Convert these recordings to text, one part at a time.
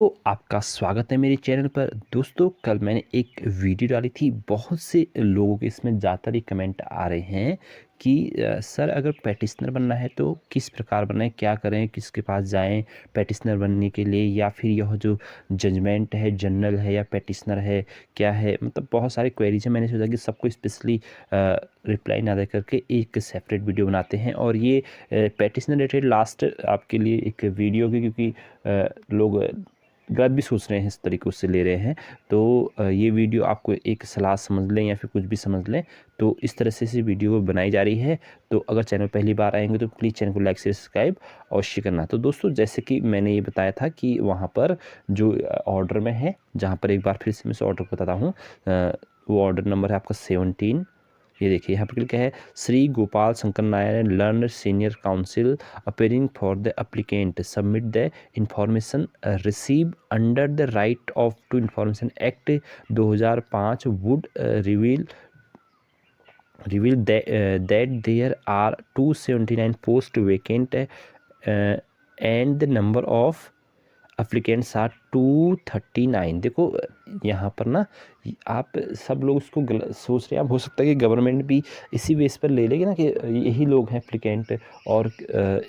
तो आपका स्वागत है मेरे चैनल पर। दोस्तों, कल मैंने एक वीडियो डाली थी। बहुत से लोगों के इसमें ज़्यादातर ही कमेंट आ रहे हैं कि सर, अगर पैटिशनर बनना है तो किस प्रकार बनाएं, क्या करें, किसके पास जाएं पैटिशनर बनने के लिए, या फिर यह जो जजमेंट है जनरल है या पैटिशनर है, क्या है। मतलब बहुत सारे क्वेरीज हैं। मैंने सोचा कि सबको स्पेशली रिप्लाई ना दे करके एक सेपरेट वीडियो बनाते हैं। और ये पैटिशनर रिलेटेड लास्ट आपके लिए एक वीडियो की, क्योंकि लोग गलत भी सोच रहे हैं, इस तरीक़े से ले रहे हैं। तो ये वीडियो आपको एक सलाह समझ लें या फिर कुछ भी समझ लें, तो इस तरह से इस वीडियो को बनाई जा रही है। तो अगर चैनल पहली बार आएंगे तो प्लीज़ चैनल को लाइक से सब्सक्राइब अवश्य करना। तो दोस्तों, जैसे कि मैंने ये बताया था कि वहाँ पर जो ऑर्डर में है, जहाँ पर एक बार फिर से मैं इस ऑर्डर को बताता हूँ। वो ऑर्डर नंबर है आपका 17। ये देखिए, यहाँ पर क्या है, Shri Gopal Shankar Nair learner senior counsel appearing for the applicant submit the information receive under the right of to information act 2005 वुड reveal that there are 279 posts vacant, and the number of applicants are 239। देखो, यहाँ पर ना आप सब लोग उसको गलत सोच रहे हैं। आप हो सकता है कि गवर्नमेंट भी इसी बेस पर ले लेगी ना कि यही लोग हैं एप्लीकेंट, और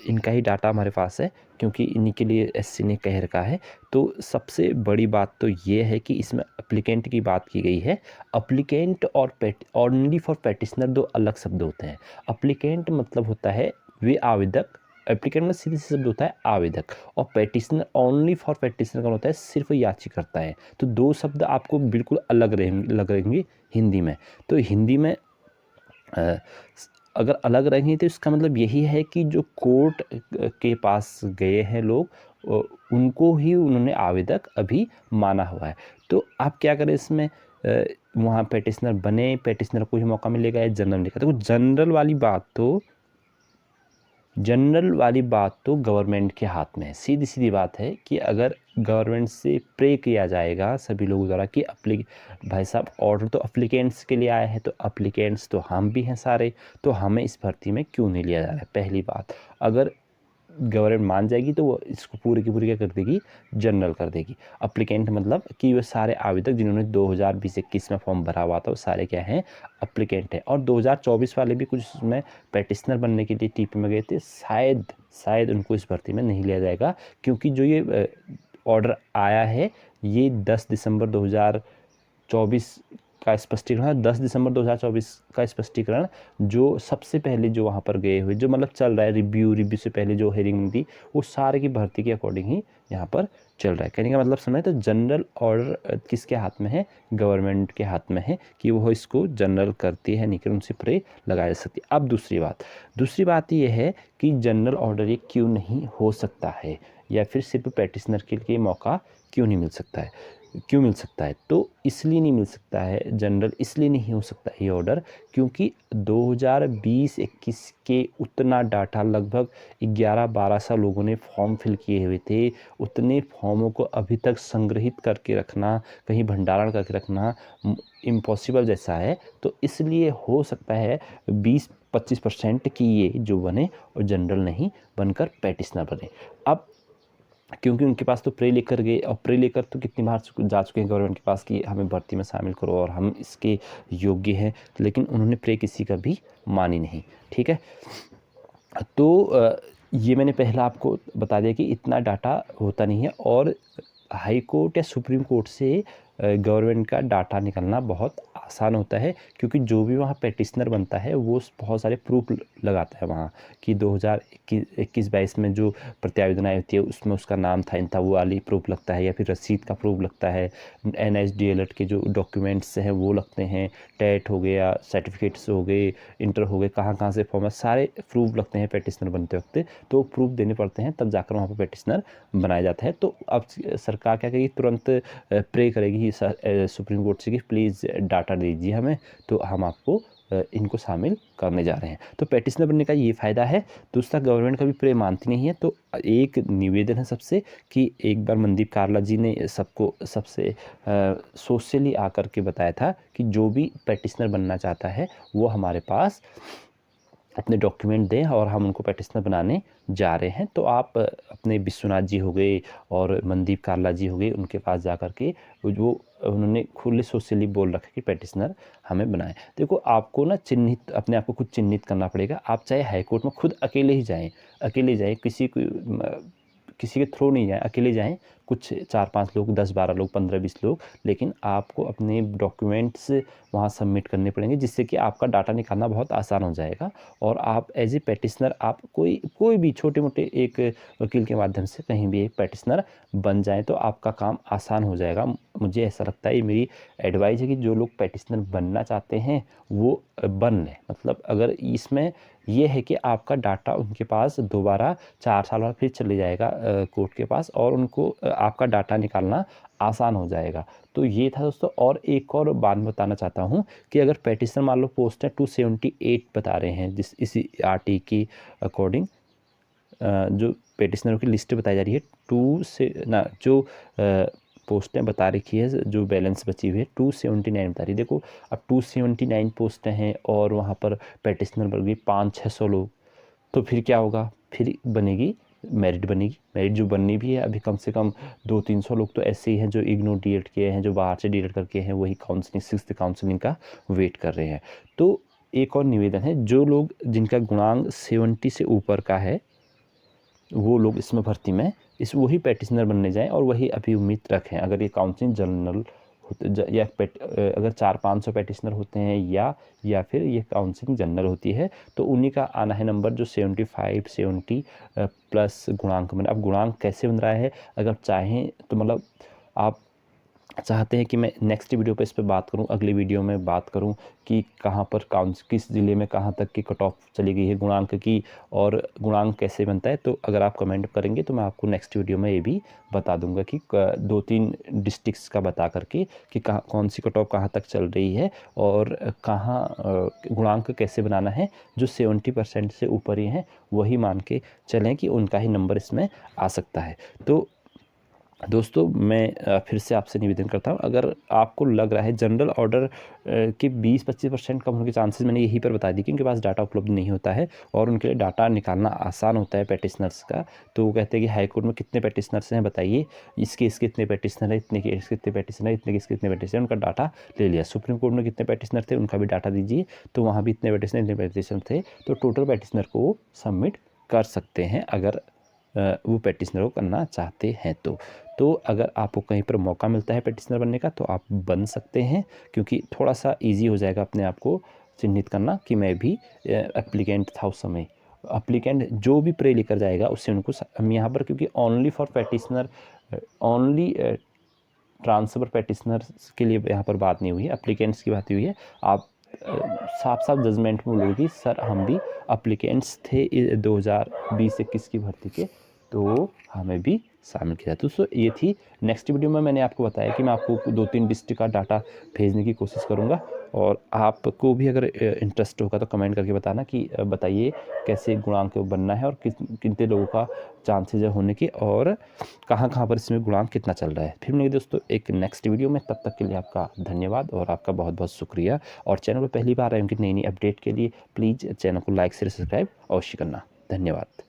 इनका ही डाटा हमारे पास है, क्योंकि इन्हीं के लिए एससी ने कह रखा है। तो सबसे बड़ी बात तो ये है कि इसमें एप्लीकेंट की बात की गई है। एप्लीकेंट और ऑर्डिनरी फॉर पैटिशनर दो अलग शब्द होते हैं। एप्लीकेंट मतलब होता है वे आवेदक, एप्लीकेंट में सीधे शब्द होता है आवेदक, और पैटिशनर ओनली फॉर पैटिशनर का होता है सिर्फ याचिकाकर्ता है। तो दो शब्द आपको बिल्कुल अलग रहेंगे हिंदी में। तो हिंदी में अगर अलग रहेंगे तो इसका मतलब यही है कि जो कोर्ट के पास गए हैं लोग, उनको ही उन्होंने आवेदक अभी माना हुआ है। तो आप क्या करें इसमें, वहाँ पैटिशनर बने, पैटिशनर को ही मौका मिलेगा या जनरल लिखा। तो जनरल वाली बात तो गवर्नमेंट के हाथ में है। सीधी सीधी बात है कि अगर गवर्नमेंट से प्रे किया जाएगा सभी लोगों द्वारा कि भाई साहब, ऑर्डर तो अप्लीकेंट्स के लिए आया है, तो अप्लीकेंट्स तो हम भी हैं सारे, तो हमें इस भर्ती में क्यों नहीं लिया जा रहा है। पहली बात, अगर गवर्नमेंट मान जाएगी तो वो इसको पूरी की पूरी क्या कर देगी, जनरल कर देगी। अप्लीकेंट मतलब कि वो सारे आवेदक जिन्होंने 2020-21 में फॉर्म भरा हुआ था, वो सारे क्या हैं, अप्लीकेंट हैं। और 2024 वाले भी कुछ उसमें पैटिशनर बनने के लिए टीपी में गए थे, शायद उनको इस भर्ती में नहीं लिया जाएगा, क्योंकि जो ये ऑर्डर आया है ये 10 दिसंबर 2024 का स्पष्टीकरण है। 10 दिसंबर 2024 का स्पष्टीकरण जो सबसे पहले जो वहाँ पर गए हुए, जो मतलब चल रहा है रिव्यू से पहले जो हेयरिंग थी, वो सारे की भर्ती के अकॉर्डिंग ही यहाँ पर चल रहा है। कहने का मतलब समझे, तो जनरल ऑर्डर किसके हाथ में है, गवर्नमेंट के हाथ में है कि वो इसको जनरल करती है, नहीं कि उनसे प्रे लगाया जा सकती है। अब दूसरी बात ये है कि जनरल ऑर्डर ये क्यों नहीं हो सकता है, या फिर सिर्फ पैटिशनर के लिए मौका क्यों नहीं मिल सकता है। तो इसलिए नहीं मिल सकता है जनरल, इसलिए नहीं हो सकता ये ऑर्डर, क्योंकि 2020-21 के उतना डाटा, लगभग 11-1200 लोगों ने फॉर्म फिल किए हुए थे। उतने फॉर्मों को अभी तक संग्रहित करके रखना, कहीं भंडारण करके रखना इम्पॉसिबल जैसा है। तो इसलिए हो सकता है 20-25% की ये जो बने और जनरल नहीं बनकर पैटिशनर बने। अब क्योंकि उनके पास तो प्रे लेकर गए, और प्रे लेकर तो कितनी बार जा चुके हैं गवर्नमेंट के पास कि हमें भर्ती में शामिल करो और हम इसके योग्य हैं, लेकिन उन्होंने प्रे किसी का भी मानी नहीं। ठीक है, तो ये मैंने पहला आपको बता दिया कि इतना डाटा होता नहीं है, और हाई कोर्ट या सुप्रीम कोर्ट से गवर्नमेंट का डाटा निकलना बहुत आसान होता है, क्योंकि जो भी वहाँ पैटिशनर बनता है वो बहुत सारे प्रूफ लगाता है वहाँ कि 2021-22 में जो प्रत्यावेदन आई होती है उसमें उसका नाम था, वो वाली प्रूफ लगता है, या फिर रसीद का प्रूफ लगता है, NSDLED के जो डॉक्यूमेंट्स हैं वो लगते हैं, टेट हो गया, सर्टिफिकेट्स हो गए, इंटर हो गए, कहाँ कहाँ से फॉर्म है, सारे प्रूफ लगते हैं पैटिशनर बनते वक्त। तो प्रूफ देने पड़ते हैं, तब जाकर वहाँ पर पैटिशनर बनाया जाता है। तो अब सरकार क्या करेगी, तुरंत प्रे करेगी सुप्रीम कोर्ट से कि प्लीज़ डाटा दीजिए हमें, तो हम आपको इनको शामिल करने जा रहे हैं। तो पैटिशनर बनने का ये फ़ायदा है। दूसरा, गवर्नमेंट का भी प्रे मानती नहीं है। तो एक निवेदन है सबसे कि एक बार मनदीप कार्ला जी ने सबको सबसे सोशली आकर के बताया था कि जो भी पैटिशनर बनना चाहता है वो हमारे पास अपने डॉक्यूमेंट दें और हम उनको पैटिशनर बनाने जा रहे हैं। तो आप अपने विश्वनाथ जी हो गए और मनदीप कार्ला जी हो गए, उनके पास जा कर के वो उन्होंने खुले सोशली बोल रखा कि पैटिशनर हमें बनाएं। देखो आपको ना चिन्हित अपने आप को खुद चिन्हित करना पड़ेगा। आप चाहे हाई कोर्ट में खुद अकेले जाएँ किसी के थ्रू नहीं जाएँ, अकेले जाएँ, कुछ 4-5 लोग, 10-12 लोग, 15-20 लोग, लेकिन आपको अपने डॉक्यूमेंट्स वहाँ सबमिट करने पड़ेंगे, जिससे कि आपका डाटा निकालना बहुत आसान हो जाएगा और आप एज ए पैटिशनर आप कोई भी छोटे-मोटे एक वकील के माध्यम से कहीं भी एक पैटिशनर बन जाएँ तो आपका काम आसान हो जाएगा। मुझे ऐसा लगता है, ये मेरी एडवाइस है कि जो लोग पैटिशनर बनना चाहते हैं वो बन लें। मतलब अगर इसमें ये है कि आपका डाटा उनके पास दोबारा 4 साल बाद फिर चले जाएगा कोर्ट के पास और उनको आपका डाटा निकालना आसान हो जाएगा। तो ये था दोस्तों। और एक और बात बताना चाहता हूँ कि अगर पैटिशनर मान लो पोस्ट है 278 बता रहे हैं, जिस इसी आरटी की अकॉर्डिंग जो पेटिशनरों की लिस्ट बताई जा रही है, जो पोस्टें बता रखी है, जो बैलेंस बची हुई है 279 बता रही है। देखो अब 279 पोस्टें हैं और वहाँ पर पेटिशनर बन गई 500-600 लोग, तो फिर क्या होगा? फिर बनेगी मेरिट जो बननी भी है। अभी कम से कम 200-300 लोग तो ऐसे ही हैं जो इग्नू डीएड किए हैं, जो बाहर से डीएड करके हैं, वही काउंसलिंग 6th काउंसलिंग का वेट कर रहे हैं। तो एक और निवेदन है, जो लोग जिनका गुणांक 70 से ऊपर का है वो लोग इसमें भर्ती में वही पैटिशनर बनने जाएं और वही अभी उम्मीद रखें। अगर ये काउंसलिंग जनरल या अगर 400-500 पैटिशनर होते हैं या फिर ये काउंसलिंग जनरल होती है तो उन्हीं का आना है नंबर जो 70 प्लस गुणांक बने। अब गुणांक कैसे बन रहा है, अगर चाहें तो मतलब आप चाहते हैं कि मैं नेक्स्ट वीडियो पे इस पे बात करूं, अगली वीडियो में बात करूं कि कहां पर किस ज़िले में कहां तक की कट ऑफ चली गई है गुणांक की और गुणांक कैसे बनता है, तो अगर आप कमेंट करेंगे तो मैं आपको नेक्स्ट वीडियो में ये भी बता दूंगा कि 2-3 डिस्ट्रिक्ट्स का बता करके कि कौन सी कट ऑफ कहाँ तक चल रही है और कहाँ गुणांक कैसे बनाना है। जो 70% से ऊपर ही हैं वही मान के चलें कि उनका ही नंबर इसमें आ सकता है। तो दोस्तों मैं फिर से आपसे निवेदन करता हूँ, अगर आपको लग रहा है जनरल ऑर्डर के 20-25% कम होने के चांसेस मैंने यहीं पर बता दी कि उनके पास डाटा उपलब्ध नहीं होता है और उनके लिए डाटा निकालना आसान होता है पैटिशनर्स का। तो वो कहते हैं कि हाई कोर्ट में कितने पैटिशनर्स हैं बताइए, इस केस के इतने पैटिशनर है, इतने केस के इतने पैटिशनर है, इतने केस के इतने पैटिशनर, उनका डाटा ले लिया। सुप्रीम कोर्ट में कितने पैटिशनर थे उनका भी डाटा दीजिए, तो वहाँ भी इतने पैटिशनर थे, तो टोटल पैटिशनर को वो सबमिट कर सकते हैं अगर वो पैटिशनर को करना चाहते हैं तो अगर आपको कहीं पर मौका मिलता है पैटिशनर बनने का तो आप बन सकते हैं, क्योंकि थोड़ा सा इजी हो जाएगा अपने आप को चिन्हित करना कि मैं भी एप्लीकेंट था उस समय। एप्लीकेंट जो भी प्रे लेकर जाएगा उससे उनको हम यहाँ पर, क्योंकि ओनली फॉर पैटिशनर, ओनली ट्रांसफ़र पैटिशनर्स के लिए यहाँ पर बात नहीं हुई है, एप्लीकेंट्स की बात हुई है। आप साफ साफ जजमेंट में बोलोगे सर हम भी एप्लीकेंट्स थे 2020-21 की भर्ती के, तो हमें भी शामिल किया। तो ये थी। नेक्स्ट वीडियो में मैंने आपको बताया कि मैं आपको 2-3 डिस्ट्रिक्ट का डाटा भेजने की कोशिश करूँगा और आपको भी अगर इंटरेस्ट होगा तो कमेंट करके बताना कि बताइए कैसे गुणांक बनना है और कितने लोगों का चांसेज है होने के और कहाँ कहाँ पर इसमें गुणांक कितना चल रहा है। फिर मिलेंगे दोस्तों एक नेक्स्ट वीडियो में, तब तक के लिए आपका धन्यवाद और आपका बहुत बहुत शुक्रिया। और चैनल पर पहली बार आए हैं कि नई अपडेट के लिए प्लीज़ चैनल को लाइक शेयर सब्सक्राइब अवश्य करना। धन्यवाद।